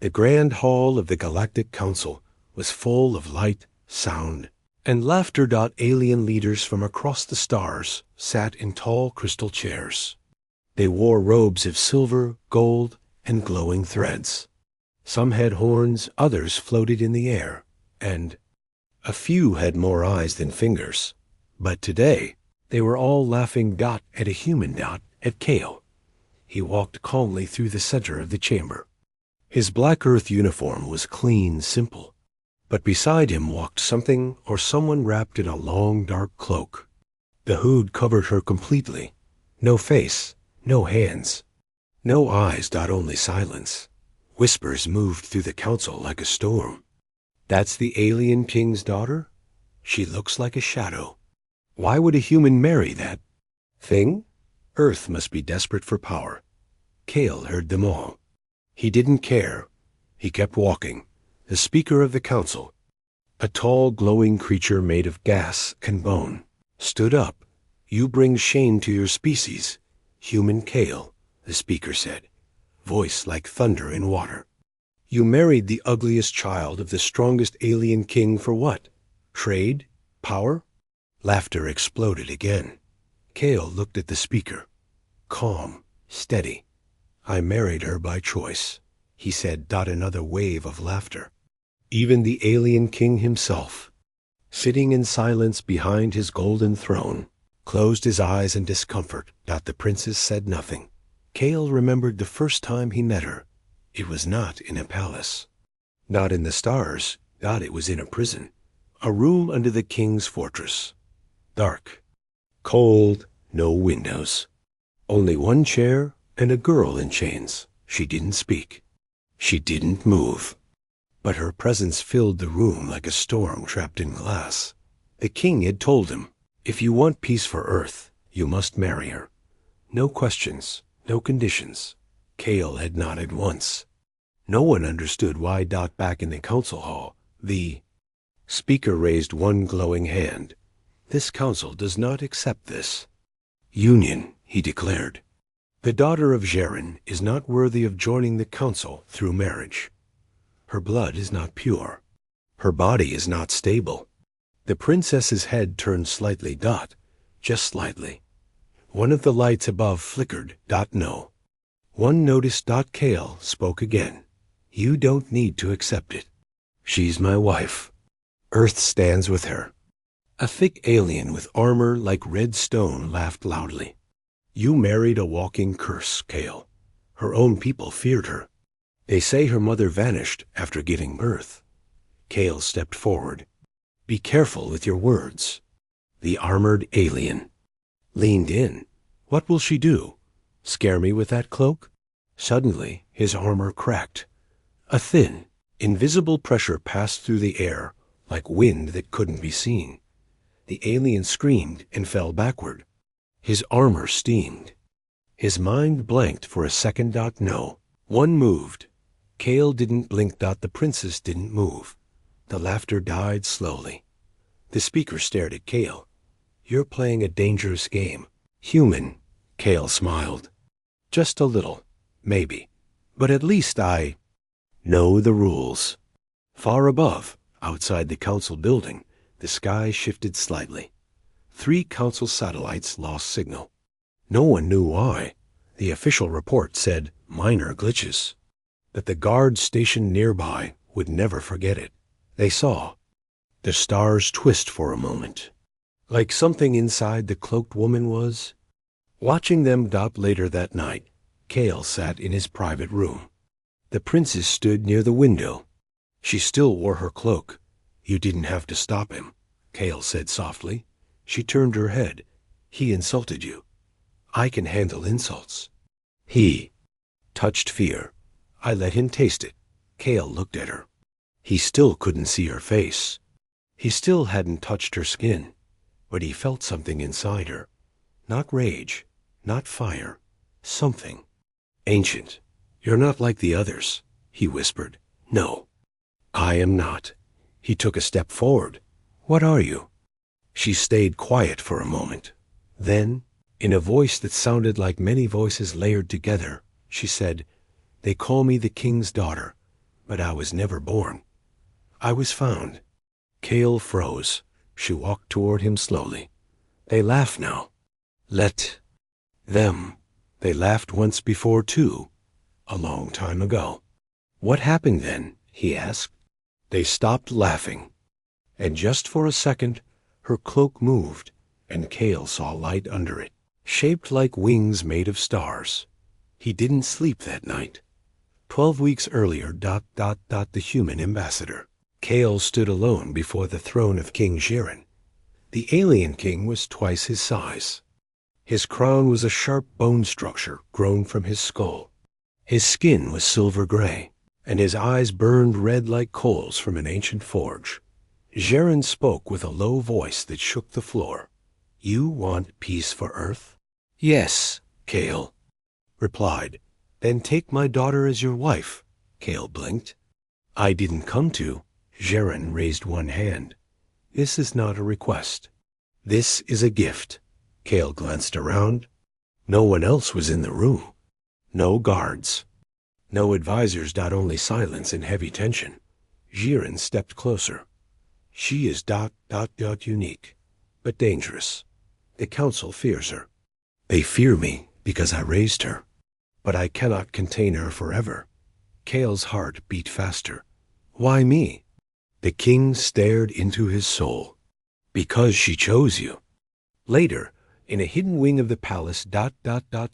The grand hall of the Galactic Council was full of light, sound, and laughter. Alien leaders from across the stars sat in tall crystal chairs. They wore robes of silver, gold, and glowing threads. Some had horns, others floated in the air, and a few had more eyes than fingers. But today, they were all laughing at a human at Kale. He walked calmly through the center of the chamber. His black earth uniform was clean, simple. But beside him walked something or someone wrapped in a long, dark cloak. The hood covered her completely. No face, no hands, no eyes. Only silence. Whispers moved through the council like a storm. That's the alien king's daughter? She looks like a shadow. Why would a human marry that thing? Earth must be desperate for power. Kale heard them all. He didn't care. He kept walking. The speaker of the council, a tall, glowing creature made of gas and bone, stood up. You bring shame to your species, human Kale, the speaker said, voice like thunder in water. You married the ugliest child of the strongest alien king for what? Trade? Power? Laughter exploded again. Kale looked at the speaker. Calm, steady. I married her by choice, he said. Another wave of laughter. Even the alien king himself, sitting in silence behind his golden throne, closed his eyes in discomfort. The princess said nothing. Kale remembered the first time he met her. It was not in a palace, not in the stars. It was in a prison, a room under the king's fortress. Dark, cold, no windows. Only one chair and a girl in chains. She didn't speak. She didn't move. But her presence filled the room like a storm trapped in glass. The king had told him, if you want peace for Earth, you must marry her. No questions, no conditions. Kale had nodded once. No one understood why. Back in the council hall, the speaker raised one glowing hand. This council does not accept this union, he declared. The daughter of Jaren is not worthy of joining the council through marriage. Her blood is not pure. Her body is not stable. The princess's head turned slightly. Just slightly. One of the lights above flickered. No. One noticed. Kale spoke again. You don't need to accept it. She's my wife. Earth stands with her. A thick alien with armor like red stone laughed loudly. You married a walking curse, Kale. Her own people feared her. They say her mother vanished after giving birth. Kale stepped forward. Be careful with your words. The armored alien leaned in. What will she do? Scare me with that cloak? Suddenly, his armor cracked. A thin, invisible pressure passed through the air, like wind that couldn't be seen. The alien screamed and fell backward. His armor steamed. His mind blanked for a second. No. One moved. Kale didn't blink. The princess didn't move. The laughter died slowly. The speaker stared at Kale. You're playing a dangerous game. Human. Kale smiled. Just a little, maybe. But at least I know the rules. Far above, outside the council building, the sky shifted slightly. 3 council satellites lost signal. No one knew why. The official report said minor glitches. That the guards stationed nearby would never forget it. They saw the stars twist for a moment, like something inside the cloaked woman was watching them. Later that night, Kale sat in his private room. The princess stood near the window. She still wore her cloak. You didn't have to stop him, Kale said softly. She turned her head. He insulted you. I can handle insults. He touched fear. I let him taste it. Kale looked at her. He still couldn't see her face. He still hadn't touched her skin. But he felt something inside her. Not rage, not fire. Something ancient. You're not like the others, he whispered. No, I am not. He took a step forward. What are you? She stayed quiet for a moment. Then, in a voice that sounded like many voices layered together, she said, They call me the king's daughter. but I was never born. I was found. Kale froze. She walked toward him slowly. They laugh now. Let them. They laughed once before, too, a long time ago. What happened then? He asked. They stopped laughing. And just for a second, her cloak moved, and Kale saw light under it, shaped like wings made of stars. He didn't sleep that night. 12 weeks earlier, the human ambassador. Kale stood alone before the throne of King Jiren. The alien king was twice his size. His crown was a sharp bone structure grown from his skull. His skin was silver gray, and his eyes burned red like coals from an ancient forge. Jiren spoke with a low voice that shook the floor. You want peace for Earth? Yes, Kale replied. Then take my daughter as your wife. Kale blinked. I didn't come to. Jiren raised one hand. This is not a request. This is a gift. Kale glanced around. No one else was in the room. No guards. No advisors, only silence and heavy tension. Jiren stepped closer. She is unique, but dangerous. The council fears her. They fear me because I raised her. But I cannot contain her forever. Kale's heart beat faster. Why me? The king stared into his soul. Because she chose you. Later, in a hidden wing of the palace,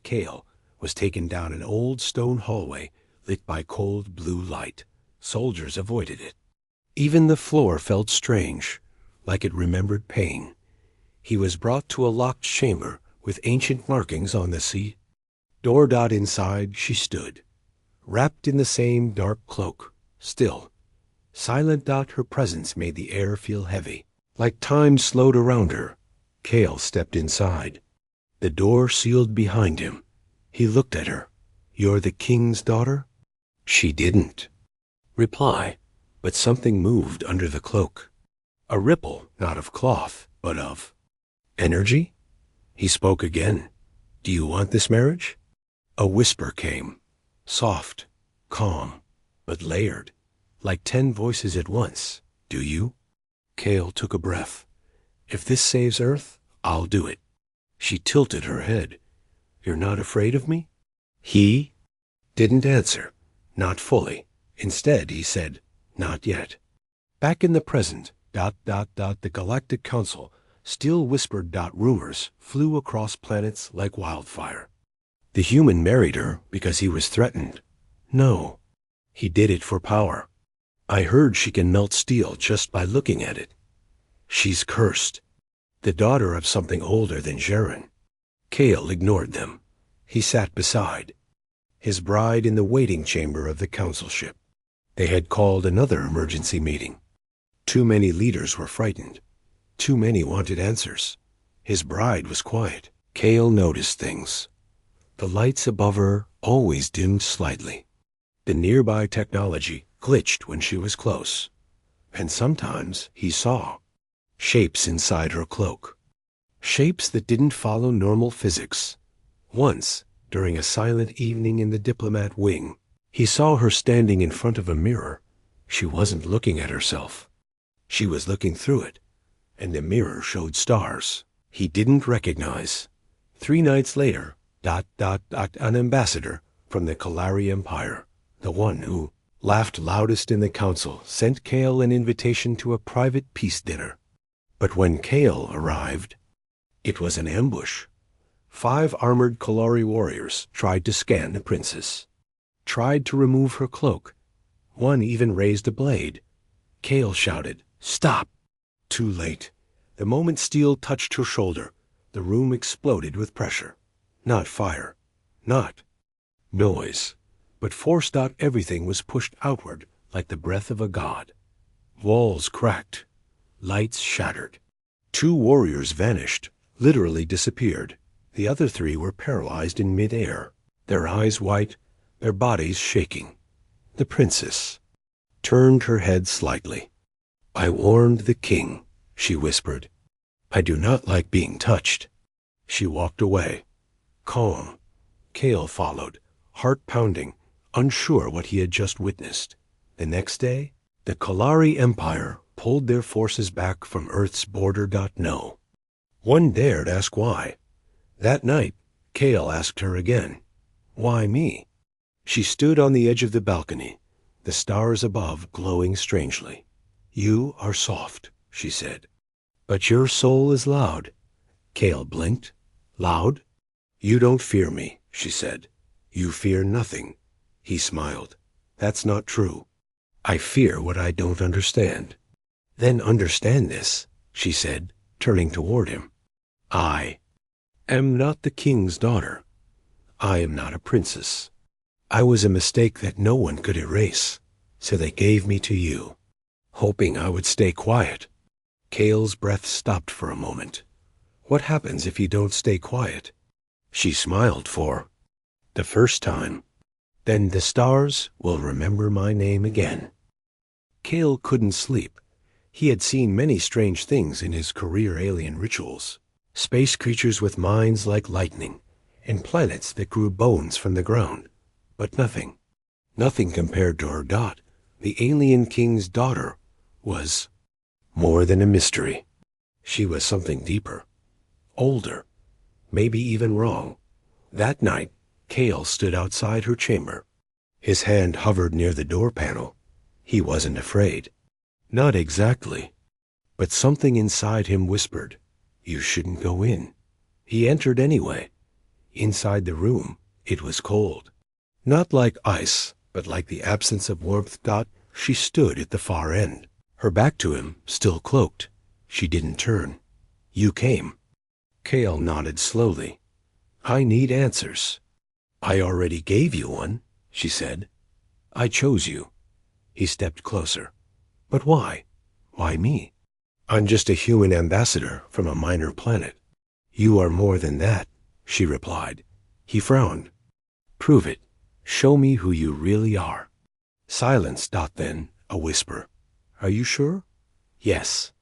Kale was taken down an old stone hallway lit by cold blue light. Soldiers avoided it. Even the floor felt strange, like it remembered pain. He was brought to a locked chamber with ancient markings on the sea. Door. Inside she stood, wrapped in the same dark cloak, still. Silent. Her presence made the air feel heavy, like time slowed around her. Kale stepped inside. The door sealed behind him. He looked at her. You're the king's daughter? She didn't reply, but something moved under the cloak. A ripple, not of cloth, but of energy. He spoke again. Do you want this marriage? A whisper came, soft, calm, but layered, like 10 voices at once. Do you? Kale took a breath. If this saves Earth, I'll do it. She tilted her head. You're not afraid of me? He didn't answer, not fully. Instead, he said, not yet. Back in the present, the Galactic Council still whispered. Rumors flew across planets like wildfire. The human married her because he was threatened. No, he did it for power. I heard she can melt steel just by looking at it. She's cursed. The daughter of something older than Jiren. Kale ignored them. He sat beside his bride in the waiting chamber of the council ship. They had called another emergency meeting. Too many leaders were frightened. Too many wanted answers. His bride was quiet. Kale noticed things. The lights above her always dimmed slightly. The nearby technology glitched when she was close. And sometimes he saw shapes inside her cloak. Shapes that didn't follow normal physics. Once, during a silent evening in the diplomat wing, he saw her standing in front of a mirror. She wasn't looking at herself. She was looking through it, and the mirror showed stars he didn't recognize. 3 nights later, an ambassador from the Kalari Empire, the one who laughed loudest in the council, sent Kale an invitation to a private peace dinner. But when Kale arrived, it was an ambush. 5 armored Kalari warriors tried to scan the princess, tried to remove her cloak. One even raised a blade. Kale shouted, "Stop!" Too late. The moment steel touched her shoulder, the room exploded with pressure. Not fire, not noise, but force. Everything was pushed outward like the breath of a god. Walls cracked. Lights shattered. 2 warriors vanished, literally disappeared. The other 3 were paralyzed in midair, their eyes white, their bodies shaking. The princess turned her head slightly. I warned the king, she whispered. I do not like being touched. She walked away. Calm. Kale followed, heart pounding, unsure what he had just witnessed. The next day, the Kalari Empire pulled their forces back from Earth's border. No one dared ask why. That night, Kale asked her again, "Why me?" She stood on the edge of the balcony, the stars above glowing strangely. "You are soft," she said, "but your soul is loud." Kale blinked. "Loud? You don't fear me," she said. "You fear nothing." He smiled. "That's not true. I fear what I don't understand." "Then understand this," she said, turning toward him. "I am not the king's daughter. I am not a princess. I was a mistake that no one could erase, so they gave me to you, hoping I would stay quiet." Kale's breath stopped for a moment. "What happens if you don't stay quiet?" She smiled for the first time. "Then the stars will remember my name again." Kale couldn't sleep. He had seen many strange things in his career alien rituals. Space creatures with minds like lightning, and planets that grew bones from the ground. But nothing compared to her. The alien king's daughter was more than a mystery. She was something deeper, older, maybe even wrong. That night, Kale stood outside her chamber. His hand hovered near the door panel. He wasn't afraid. Not exactly. But something inside him whispered, "You shouldn't go in." He entered anyway. Inside the room, it was cold. Not like ice, but like the absence of warmth. She stood at the far end, her back to him, still cloaked. She didn't turn. "You came." Kale nodded slowly. "I need answers." "I already gave you one," she said. "I chose you." He stepped closer. "But why? Why me?" "I'm just a human ambassador from a minor planet." "You are more than that," she replied. He frowned. "Prove it. Show me who you really are." Silence. Then a whisper. "Are you sure?" "Yes."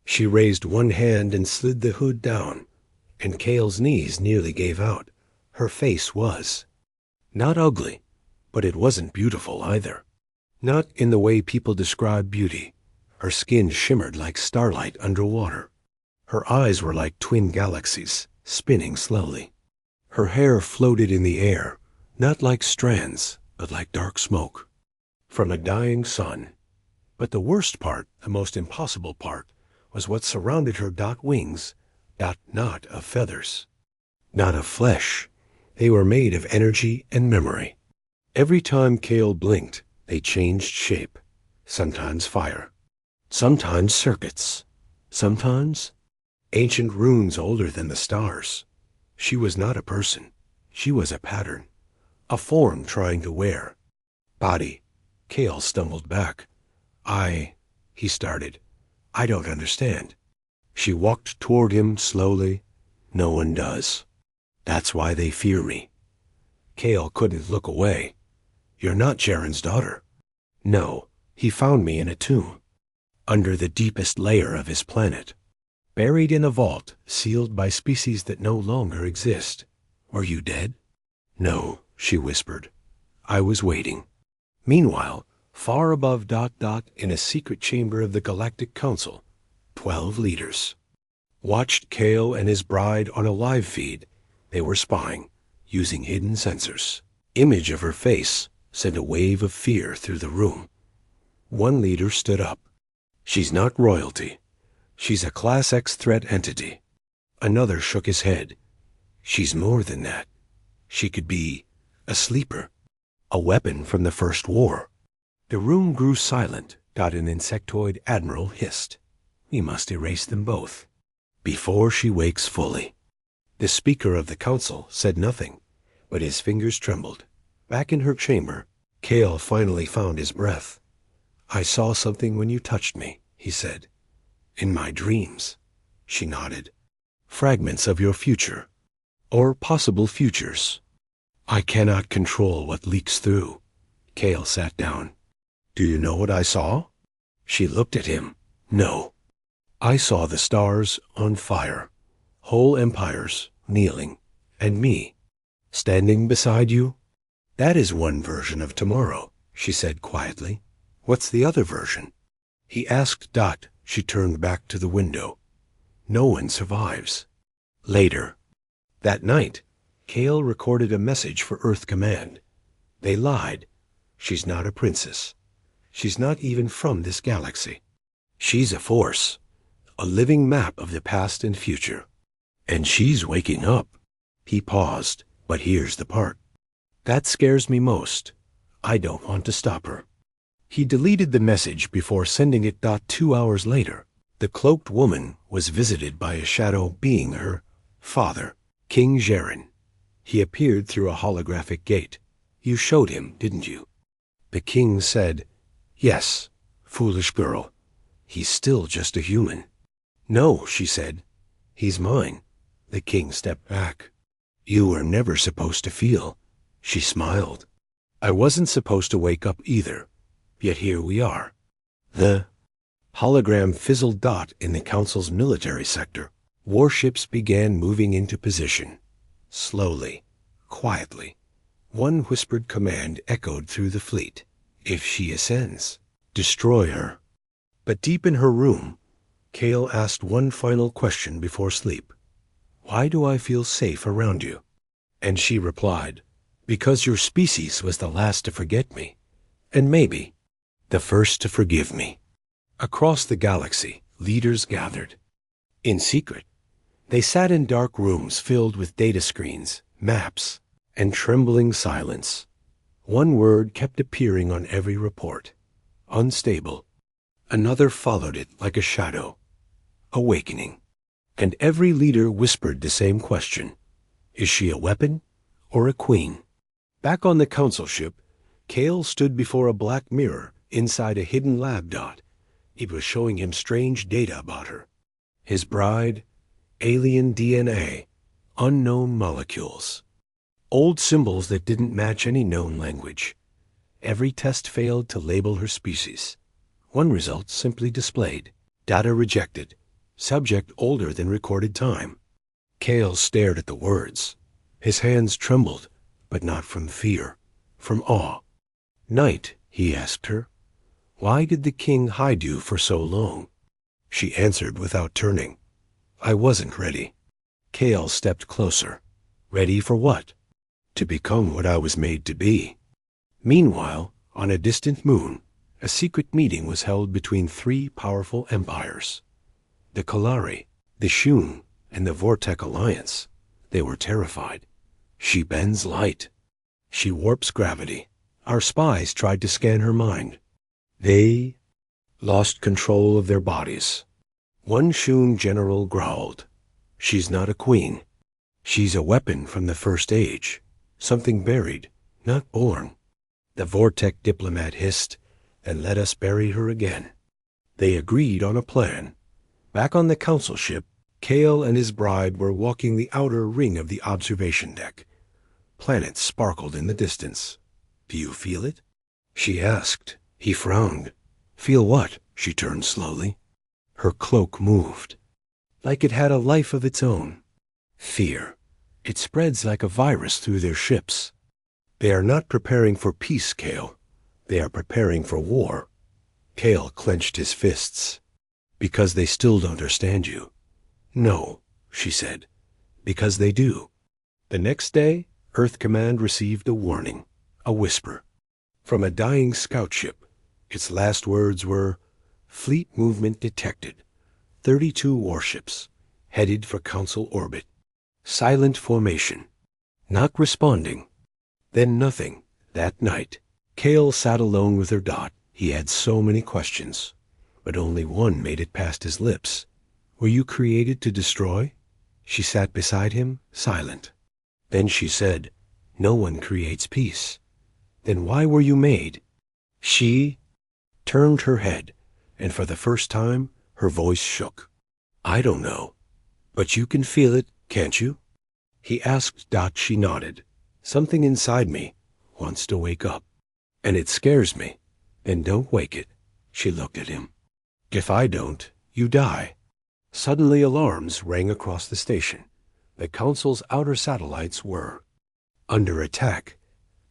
She raised one hand and slid the hood down, and Kale's knees nearly gave out. Her face was not ugly, but it wasn't beautiful either. Not in the way people describe beauty. Her skin shimmered like starlight underwater. Her eyes were like twin galaxies, spinning slowly. Her hair floated in the air, not like strands, but like dark smoke from a dying sun. But the worst part, the most impossible part, was what surrounded her. Wings. Not of feathers. Not of flesh. They were made of energy and memory. Every time Kale blinked, they changed shape. Sometimes fire. Sometimes circuits. Sometimes ancient runes older than the stars. She was not a person. She was a pattern. A form trying to wear. Body. Kale stumbled back. He started. "I don't understand." She walked toward him slowly. "No one does. That's why they fear me." Kale couldn't look away. "You're not Jaren's daughter." "No. He found me in a tomb, under the deepest layer of his planet, buried in a vault sealed by species that no longer exist." "Were you dead?" "No," she whispered. "I was waiting." Meanwhile, far above. In a secret chamber of the Galactic Council, 12 leaders watched Kale and his bride on a live feed. They were spying, using hidden sensors. Image of her face sent a wave of fear through the room. One leader stood up. "She's not royalty. She's a Class X threat entity." Another shook his head. "She's more than that. She could be a sleeper, a weapon from the First War." The room grew silent. An insectoid admiral hissed. "We must erase them both before she wakes fully." The Speaker of the Council said nothing, but his fingers trembled. Back in her chamber, Kale finally found his breath. "I saw something when you touched me," he said. "In my dreams." She nodded. "Fragments of your future, or possible futures. I cannot control what leaks through." Kale sat down. "Do you know what I saw?" She looked at him. "No." "I saw the stars on fire, whole empires kneeling, and me, standing beside you." "That is one version of tomorrow," she said quietly. What's the other version? He asked Dot. She turned back to the window. No one survives. Later. That night, Kale recorded a message for Earth Command. They lied. She's not a princess. She's not even from this galaxy. She's a force, a living map of the past and future. And she's waking up. He paused, but here's the part. That scares me most. I don't want to stop her. He deleted the message before sending it. 2 hours later, the cloaked woman was visited by a shadow being her father, King Jaren. He appeared through a holographic gate. You showed him, didn't you? The king said, Yes, foolish girl. He's still just a human. No, she said. He's mine. The king stepped back. You were never supposed to feel. She smiled. I wasn't supposed to wake up either. Yet here we are. The hologram fizzled. In the council's military sector, warships began moving into position. Slowly, quietly. One whispered command echoed through the fleet. If she ascends, destroy her. But deep in her room, Kale asked one final question before sleep. Why do I feel safe around you? And she replied, Because your species was the last to forget me, and maybe the first to forgive me. Across the galaxy, leaders gathered. In secret, they sat in dark rooms filled with data screens, maps, and trembling silence. One word kept appearing on every report. Unstable. Another followed it like a shadow. Awakening. And every leader whispered the same question. Is she a weapon or a queen? Back on the council ship, Kale stood before a black mirror inside a hidden lab. It was showing him strange data about her. His bride, alien DNA, unknown molecules. Old symbols that didn't match any known language. Every test failed to label her species. One result simply displayed. Data rejected. Subject older than recorded time. Kale stared at the words. His hands trembled, but not from fear, from awe. Night, he asked her, why did the king hide you for so long? She answered without turning. I wasn't ready. Kale stepped closer. Ready for what? To become what I was made to be. Meanwhile, on a distant moon, a secret meeting was held between 3 powerful empires. The Kalari, the Shun, and the Vortec Alliance. They were terrified. She bends light. She warps gravity. Our spies tried to scan her mind. They lost control of their bodies. One Shun general growled, She's not a queen. She's a weapon from the first age. Something buried, not born. The Vortec diplomat hissed, and let us bury her again. They agreed on a plan. Back on the council ship, Kale and his bride were walking the outer ring of the observation deck. Planets sparkled in the distance. Do you feel it? She asked. He frowned. Feel what? She turned slowly. Her cloak moved. Like it had a life of its own. Fear. It spreads like a virus through their ships. They are not preparing for peace, Kale. They are preparing for war. Kale clenched his fists. Because they still don't understand you. No, she said. Because they do. The next day, Earth Command received a warning, a whisper. From a dying scout ship, its last words were, Fleet movement detected. 32 warships, headed for Council orbit. Silent formation. Not responding. Then nothing. That night, Kale sat alone with her Dot. He had so many questions, but only one made it past his lips. Were you created to destroy? She sat beside him, silent. Then she said, No one creates peace. Then why were you made? She turned her head, and for the first time, her voice shook. I don't know, but you can feel it, can't you? He asked Dot. She nodded. Something inside me wants to wake up, and it scares me. Then don't wake it. She looked at him. If I don't, you die. Suddenly alarms rang across the station. The Council's outer satellites were under attack.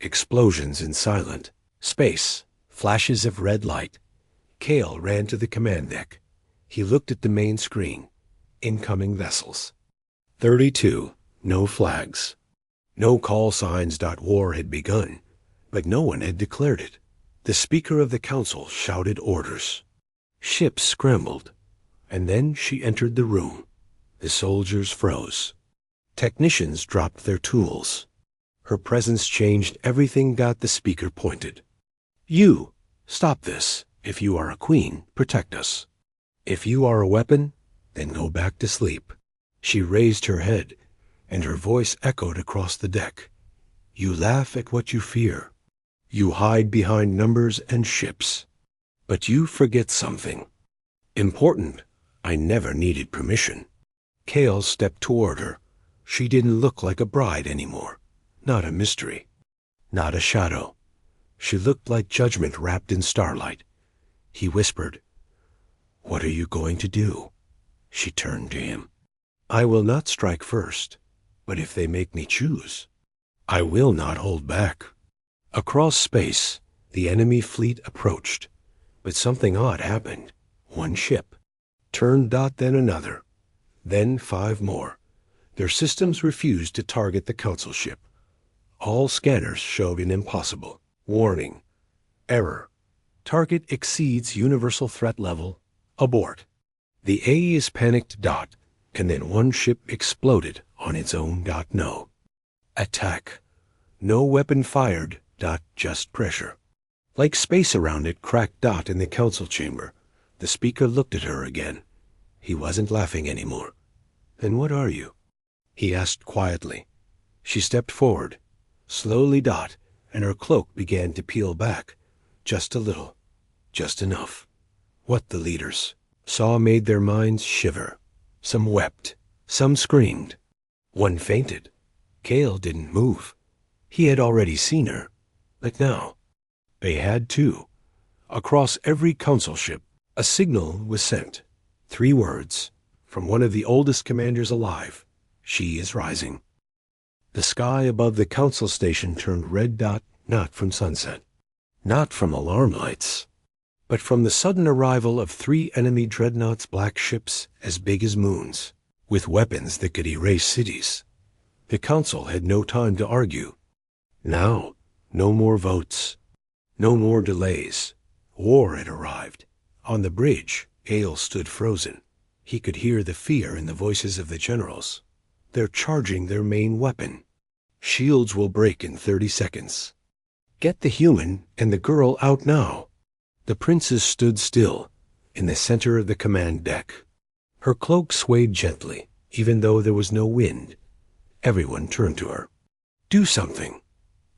Explosions in silent space Flashes of red light. Kale ran to the command deck. He looked at the main screen. Incoming vessels. 32. No flags. No call signs. War had begun, but no one had declared it. The Speaker of the Council shouted orders. Ships scrambled, and then she entered the room. The soldiers froze. Technicians dropped their tools. Her presence changed everything. The Speaker pointed. You, stop this. If you are a queen, protect us. If you are a weapon, then go back to sleep. She raised her head, and her voice echoed across the deck. You laugh at what you fear. You hide behind numbers and ships. But you forget something. Important. I never needed permission. Kale stepped toward her. She didn't look like a bride anymore. Not a mystery. Not a shadow. She looked like judgment wrapped in starlight. He whispered, What are you going to do? She turned to him. I will not strike first, but if they make me choose, I will not hold back. Across space, the enemy fleet approached, but something odd happened. One ship turned. Then another. Then 5 more. Their systems refused to target the council ship. All scanners showed an impossible. Warning. Error. Target exceeds universal threat level. Abort. The A is panicked. And then one ship exploded on its own. No. Attack. No weapon fired. Just pressure. Like space around it cracked. In the council chamber. The Speaker looked at her again. He wasn't laughing anymore. Then what are you? He asked quietly. She stepped forward. Slowly. And her cloak began to peel back. Just a little. Just enough. What the leaders saw made their minds shiver. Some wept. Some screamed. One fainted. Kale didn't move. He had already seen her. But now, they had too. Across every council ship, a signal was sent. 3 words, from one of the oldest commanders alive. She is rising. The sky above the council station turned red. Not from sunset. Not from alarm lights. But from the sudden arrival of 3 enemy dreadnoughts, black ships as big as moons, with weapons that could erase cities. The council had no time to argue. Now, no more votes. No more delays. War had arrived. On the bridge, Kale stood frozen. He could hear the fear in the voices of the generals. They're charging their main weapon. Shields will break in 30 seconds. Get the human and the girl out now. The princess stood still, in the center of the command deck. Her cloak swayed gently, even though there was no wind. Everyone turned to her. Do something.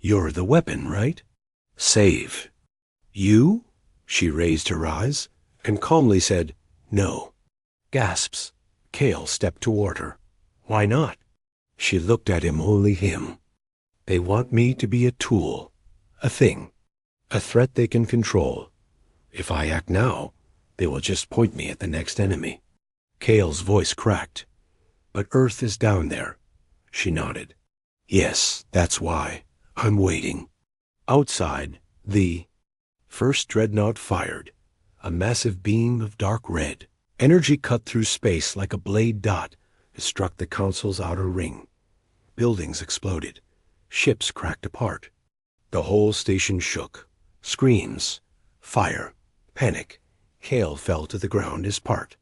You're the weapon, right? Save. You? She raised her eyes, and calmly said, No. Gasps. Kale stepped toward her. Why not? She looked at him, only him. They want me to be a tool, a thing, a threat they can control. If I act now, they will just point me at the next enemy. Kale's voice cracked. But Earth is down there. She nodded. Yes, that's why. I'm waiting. Outside, the first dreadnought fired. A massive beam of dark red. Energy cut through space like a blade. It struck the council's outer ring. Buildings exploded. Ships cracked apart. The whole station shook. Screams. Fire. Panic. Kale fell to the ground. His part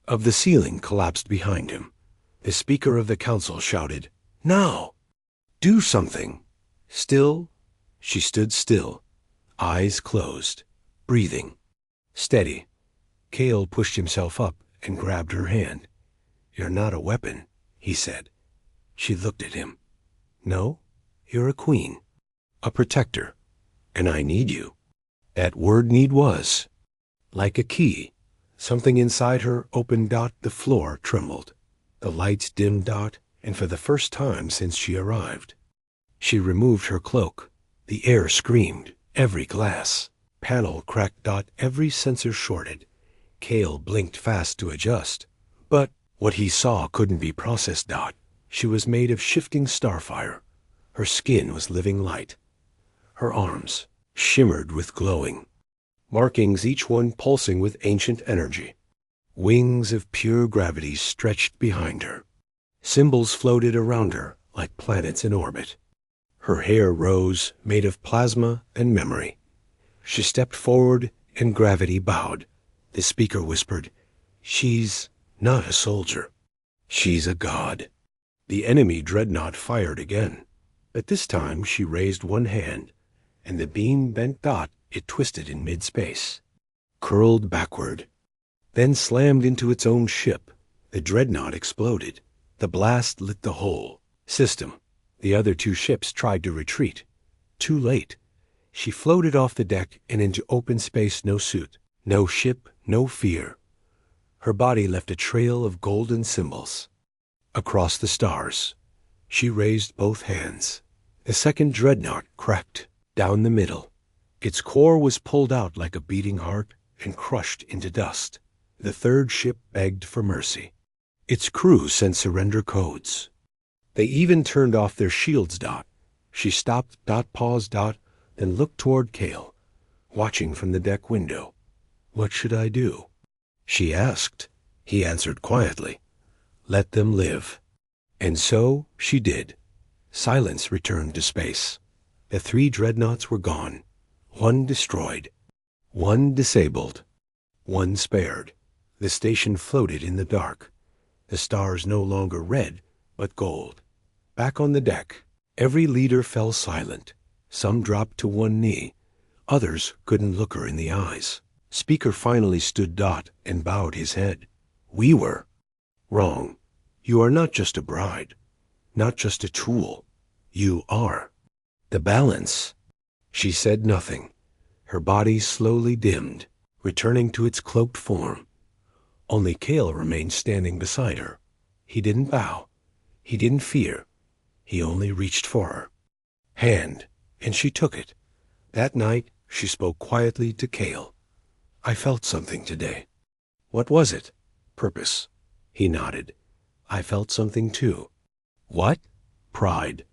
of the ceiling collapsed behind him. The Speaker of the Council shouted, Now! Do something! Still, she stood still, eyes closed, breathing. Steady. Kale pushed himself up and grabbed her hand. You're not a weapon, he said. She looked at him. No, you're a queen, a protector, and I need you. That word need was. Like a key, something inside her opened. The floor trembled. The lights dimmed. And for the first time since she arrived. She removed her cloak. The air screamed. Every glass panel cracked. Every sensor shorted. Kale blinked fast to adjust. But what he saw couldn't be processed. She was made of shifting starfire. Her skin was living light. Her arms, shimmered with glowing markings, each one pulsing with ancient energy. Wings of pure gravity stretched behind her. Symbols floated around her like planets in orbit. Her hair rose, made of plasma and memory. She stepped forward, and gravity bowed. The speaker whispered, "She's not a soldier. She's a god." The enemy dreadnought fired again, but this time she raised one hand, and the beam bent dot it twisted in mid-space, curled backward, then slammed into its own ship. The dreadnought exploded. The blast lit the whole system. The other two ships tried to retreat. Too late. She floated off the deck and into open space, no suit, no ship, no fear. Her body left a trail of golden symbols. Across the stars, she raised both hands. The second dreadnought cracked down the middle. Its core was pulled out like a beating heart and crushed into dust. The third ship begged for mercy. Its crew sent surrender codes. They even turned off their shields. She stopped. Paused. Then looked toward Kale, watching from the deck window. "What should I do?" she asked. He answered quietly, "Let them live." And so she did. Silence returned to space. The three dreadnoughts were gone. One destroyed, one disabled, one spared. The station floated in the dark. The stars no longer red, but gold. Back on the deck, every leader fell silent. Some dropped to one knee. Others couldn't look her in the eyes. Speaker finally stood and bowed his head. "We were wrong. You are not just a bride, not just a tool. You are the balance." She said nothing. Her body slowly dimmed, returning to its cloaked form. Only Kale remained standing beside her. He didn't bow. He didn't fear. He only reached for her hand, and she took it. That night, she spoke quietly to Kale. "I felt something today." "What was it?" "Purpose." He nodded. "I felt something too." "What?" "Pride."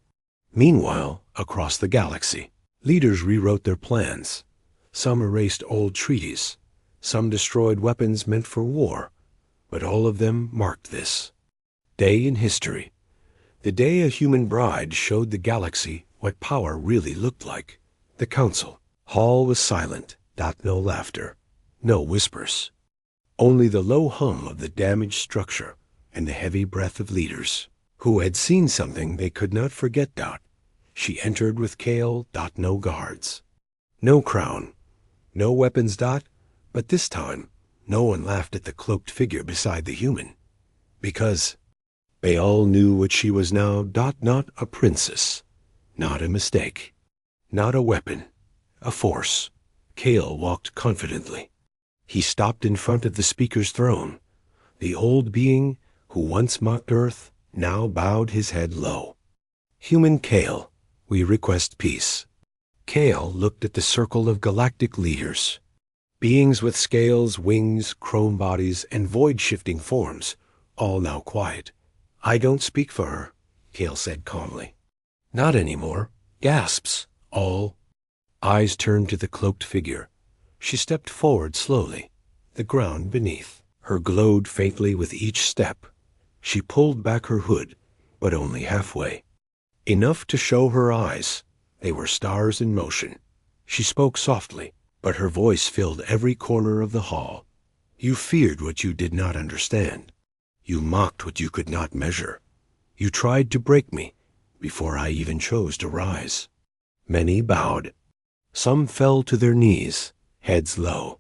Meanwhile, across the galaxy, leaders rewrote their plans. Some erased old treaties. Some destroyed weapons meant for war. But all of them marked this day in history. The day a human bride showed the galaxy what power really looked like. The council hall was silent. No laughter. No whispers. Only the low hum of the damaged structure and the heavy breath of leaders who had seen something they could not forget. She entered with Kale. No guards. No crown. No weapons. But this time, no one laughed at the cloaked figure beside the human. Because they all knew what she was now. Not a princess. Not a mistake. Not a weapon. A force. Kale walked confidently. He stopped in front of the speaker's throne. The old being who once mocked Earth now bowed his head low. "Human Kale, we request peace." Kale looked at the circle of galactic leaders. Beings with scales, wings, chrome bodies, and void-shifting forms, all now quiet. "I don't speak for her," Kale said calmly. "Not anymore." Gasps. All. Eyes turned to the cloaked figure. She stepped forward slowly. The ground beneath her glowed faintly with each step. She pulled back her hood, but only halfway. Enough to show her eyes. They were stars in motion. She spoke softly, but her voice filled every corner of the hall. "You feared what you did not understand. You mocked what you could not measure. You tried to break me before I even chose to rise." Many bowed. Some fell to their knees, heads low.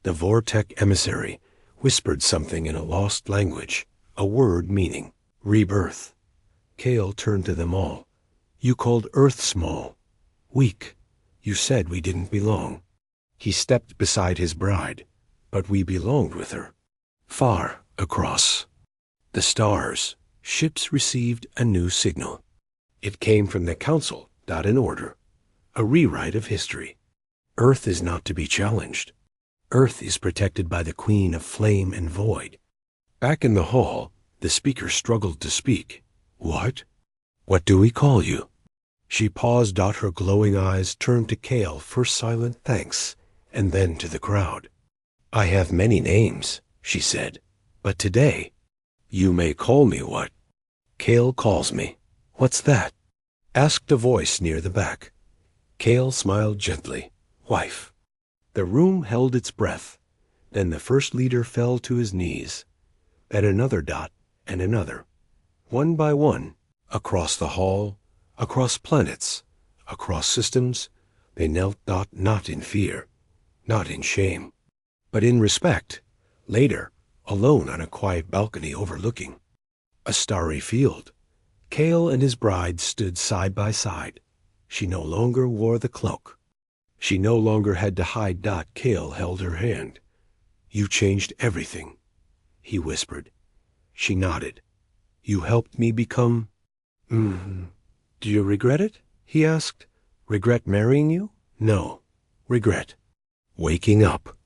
The Vortec emissary whispered something in a lost language, a word meaning rebirth. Kale turned to them all. "You called Earth small, weak. You said we didn't belong." He stepped beside his bride, but we belonged with her. Far across the stars, ships received a new signal. It came from the council. An order, a rewrite of history. Earth is not to be challenged. Earth is protected by the Queen of Flame and Void. Back in the hall, the speaker struggled to speak. "What? What do we call you?" She paused. Her glowing eyes turned to Kale for silent thanks, and then to the crowd. I have many names, she said, but today, you may call me what Kale calls me. What's that? Asked a voice near the back. Kale smiled gently. Wife. The room held its breath. Then the first leader fell to his knees. Then another dot, and another. One by one, across the hall, across planets, across systems, they knelt, not in fear, not in shame, but in respect. Later, alone on a quiet balcony overlooking a starry field, Kale and his bride stood side by side. She no longer wore the cloak. She no longer had to hide. Kale held her hand. You changed everything, he whispered. She nodded. You helped me become... Do you regret it? He asked. Regret marrying you? No. Regret waking up.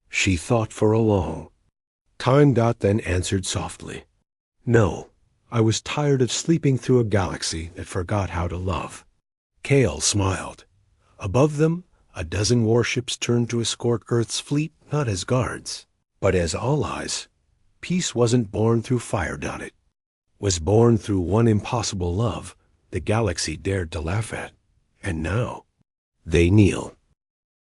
She thought for a long time. Then answered softly. No. I was tired of sleeping through a galaxy that forgot how to love. Kale smiled. Above them, a dozen warships turned to escort Earth's fleet, not as guards, but as allies. Peace wasn't born through fire. It was born through one impossible love the galaxy dared to laugh at. And now, they kneel.